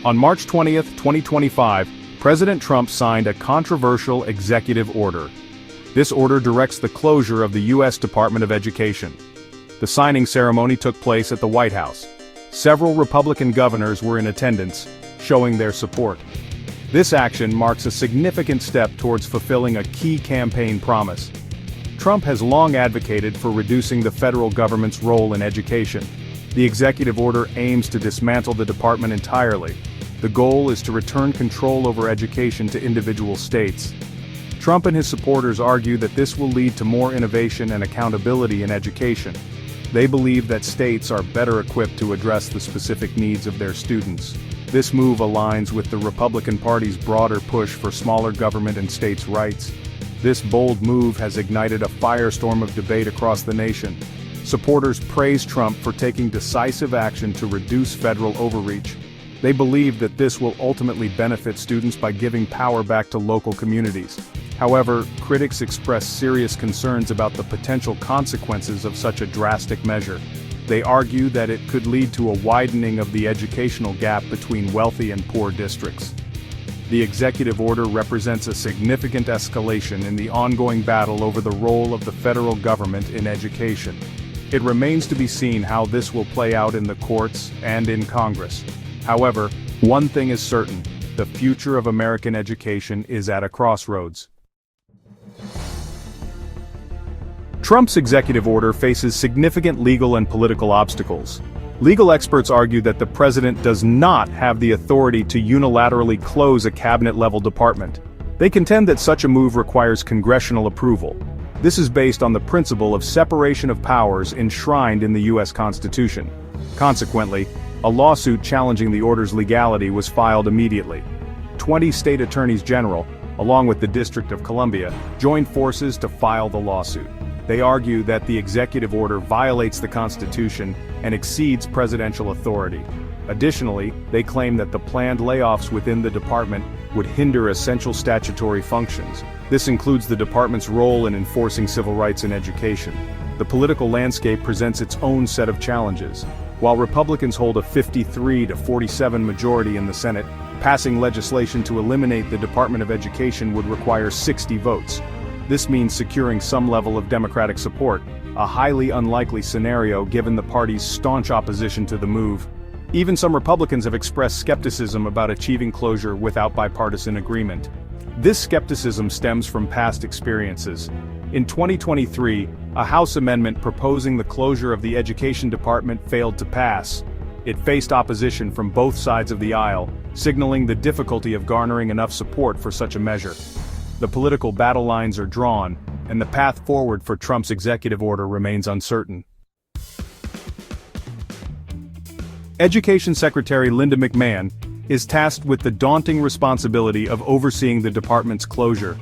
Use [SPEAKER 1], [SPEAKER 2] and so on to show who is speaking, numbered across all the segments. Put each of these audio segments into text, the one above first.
[SPEAKER 1] On March 20, 2025, President Trump signed a controversial executive order. This order directs the closure of the U.S. Department of Education. The signing ceremony took place at the White House. Several Republican governors were in attendance, showing their support. This action marks a significant step towards fulfilling a key campaign promise. Trump has long advocated for reducing the federal government's role in education. The executive order aims to dismantle the department entirely. The goal is to return control over education to individual states. Trump and his supporters argue that this will lead to more innovation and accountability in education. They believe that states are better equipped to address the specific needs of their students. This move aligns with the Republican Party's broader push for smaller government and states' rights. This bold move has ignited a firestorm of debate across the nation. Supporters praise Trump for taking decisive action to reduce federal overreach. They believe that this will ultimately benefit students by giving power back to local communities. However, critics express serious concerns about the potential consequences of such a drastic measure. They argue that it could lead to a widening of the educational gap between wealthy and poor districts. The executive order represents a significant escalation in the ongoing battle over the role of the federal government in education. It remains to be seen how this will play out in the courts and in Congress. However, one thing is certain: the future of American education is at a crossroads. Trump's executive order faces significant legal and political obstacles. Legal experts argue that the president does not have the authority to unilaterally close a cabinet-level department. They contend that such a move requires congressional approval. This is based on the principle of separation of powers enshrined in the U.S. Constitution. Consequently, a lawsuit challenging the order's legality was filed immediately. 20 state attorneys general, along with the District of Columbia, joined forces to file the lawsuit. They argue that the executive order violates the Constitution and exceeds presidential authority. Additionally, they claim that the planned layoffs within the department would hinder essential statutory functions. This includes the department's role in enforcing civil rights in education. The political landscape presents its own set of challenges. While Republicans hold a 53-47 majority in the Senate, passing legislation to eliminate the Department of Education would require 60 votes. This means securing some level of Democratic support, a highly unlikely scenario given the party's staunch opposition to the move. Even some Republicans have expressed skepticism about achieving closure without bipartisan agreement. This skepticism stems from past experiences. In 2023, a House amendment proposing the closure of the Education Department failed to pass. It faced opposition from both sides of the aisle, signaling the difficulty of garnering enough support for such a measure. The political battle lines are drawn, and the path forward for Trump's executive order remains uncertain. Education Secretary Linda McMahon is tasked with the daunting responsibility of overseeing the department's closure.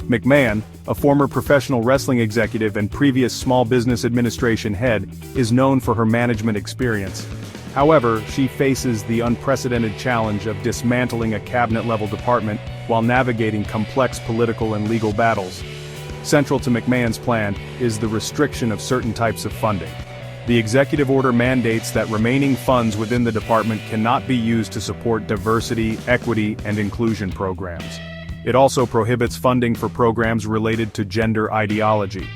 [SPEAKER 1] McMahon, a former professional wrestling executive and previous Small Business Administration head, is known for her management experience. However, she faces the unprecedented challenge of dismantling a cabinet-level department while navigating complex political and legal battles. Central to McMahon's plan is the restriction of certain types of funding. The executive order mandates that remaining funds within the department cannot be used to support diversity, equity, and inclusion programs. It also prohibits funding for programs related to gender ideology.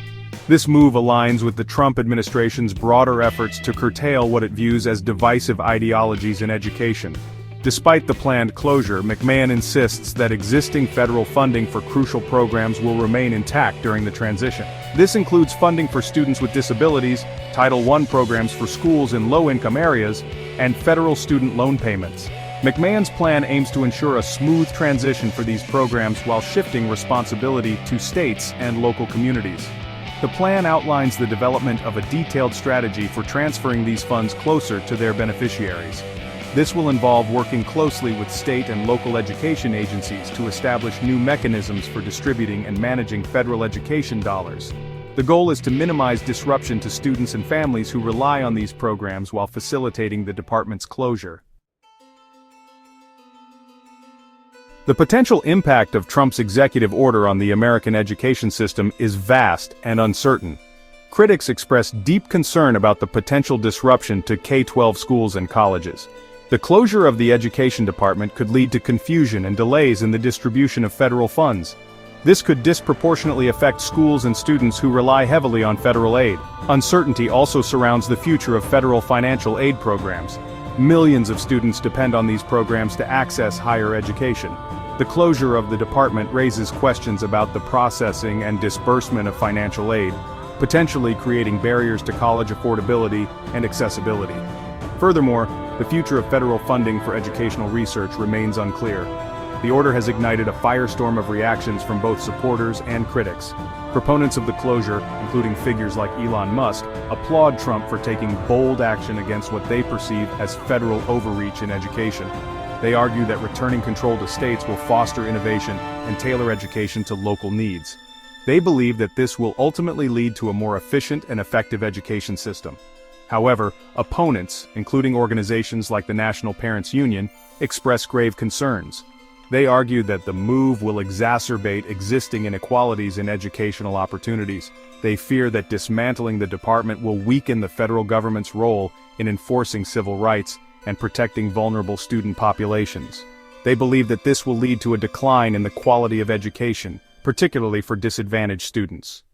[SPEAKER 1] This move aligns with the Trump administration's broader efforts to curtail what it views as divisive ideologies in education. Despite the planned closure, McMahon insists that existing federal funding for crucial programs will remain intact during the transition. This includes funding for students with disabilities, Title I programs for schools in low-income areas, and federal student loan payments. McMahon's plan aims to ensure a smooth transition for these programs while shifting responsibility to states and local communities. The plan outlines the development of a detailed strategy for transferring these funds closer to their beneficiaries. This will involve working closely with state and local education agencies to establish new mechanisms for distributing and managing federal education dollars. The goal is to minimize disruption to students and families who rely on these programs while facilitating the department's closure. The potential impact of Trump's executive order on the American education system is vast and uncertain. Critics express deep concern about the potential disruption to K-12 schools and colleges. The closure of the Education Department could lead to confusion and delays in the distribution of federal funds. This could disproportionately affect schools and students who rely heavily on federal aid. Uncertainty also surrounds the future of federal financial aid programs. Millions of students depend on these programs to access higher education. The closure of the department raises questions about the processing and disbursement of financial aid, potentially creating barriers to college affordability and accessibility. Furthermore, the future of federal funding for educational research remains unclear. The order has ignited a firestorm of reactions from both supporters and critics. Proponents of the closure, including figures like Elon Musk, applaud Trump for taking bold action against what they perceive as federal overreach in education. They argue that returning control to states will foster innovation and tailor education to local needs. They believe that this will ultimately lead to a more efficient and effective education system. However, opponents, including organizations like the National Parents Union, express grave concerns. They argue that the move will exacerbate existing inequalities in educational opportunities. They fear that dismantling the department will weaken the federal government's role in enforcing civil rights and protecting vulnerable student populations. They believe that this will lead to a decline in the quality of education, particularly for disadvantaged students.